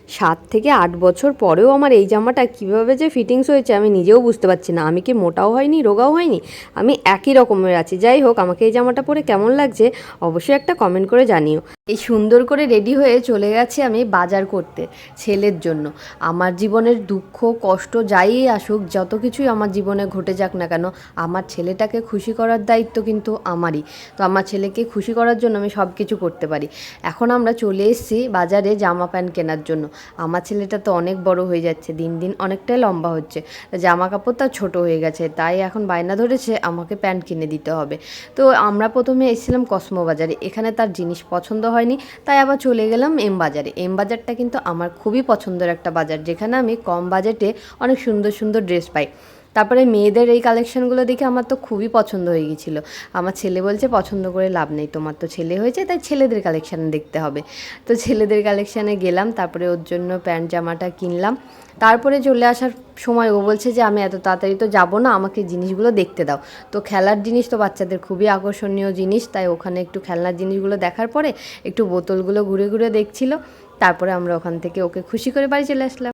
7 থেকে 8 বছর পরেও আমার এই জামাটা কীভাবে যে ফিটিংস হয়েছে আমি নিজেও বুঝতে পারছি না। আমি কি মোটাও হয়নি, রোগাও হয়নি, আমি একই রকমের আছি। যাই হোক, আমাকে এই জামাটা পরে কেমন লাগছে অবশ্যই একটা কমেন্ট করে জানিও। এই সুন্দর করে রেডি হয়ে চলে গেছি আমি বাজার করতে ছেলের জন্য। আমার জীবনের দুঃখ কষ্ট যাই আসুক, যত কিছুই আমার জীবনে ঘটে যাক না কেন, আমার ছেলেটাকে খুশি করার দায়িত্ব কিন্তু আমারই। তো আমার ছেলেকে খুশি করার জন্য আমি সব কিছু করতে পারি। এখন আমরা চলে এসেছি বাজারে জামা প্যান্ট কেনার জন্য। আমার ছেলেটা তো অনেক বড় হয়ে যাচ্ছে, দিন দিন অনেকটাই লম্বা হচ্ছে, জামা কাপড় তার ছোটো হয়ে গেছে, তাই এখন বায়না ধরেছে আমাকে প্যান্ট কিনে দিতে হবে। তো আমরা প্রথমে এসেছিলাম কসমো বাজারে, এখানে তার জিনিস পছন্দ হয়নি, তাই আবার চলে গেলাম এম বাজারে। এম বাজারটা কিন্তু আমার খুবই পছন্দের একটা বাজার, যেখানে আমি কম বাজেটে অনেক সুন্দর সুন্দর ড্রেস পাই। তারপরে মেয়েদের এই কালেকশানগুলো দেখে আমার তো খুবই পছন্দ হয়ে গিয়েছিলো। আমার ছেলে বলছে পছন্দ করে লাভ নেই, তোমার তো ছেলে হয়েছে তাই ছেলেদের কালেকশান দেখতে হবে। তো ছেলেদের কালেকশানে গেলাম, তারপরে ওর জন্য প্যান্ট জামাটা কিনলাম। তারপরে চলে আসার সময় ও বলছে যে আমি এত তাড়াতাড়ি তো যাবো না, আমাকে জিনিসগুলো দেখতে দাও। তো খেলার জিনিস তো বাচ্চাদের খুবই আকর্ষণীয় জিনিস, তাই ওখানে একটু খেলনার জিনিসগুলো দেখার পরে একটু বোতলগুলো ঘুরে ঘুরে দেখছিল। তারপরে আমরা ওখান থেকে ওকে খুশি করে বাড়ি চলে আসলাম।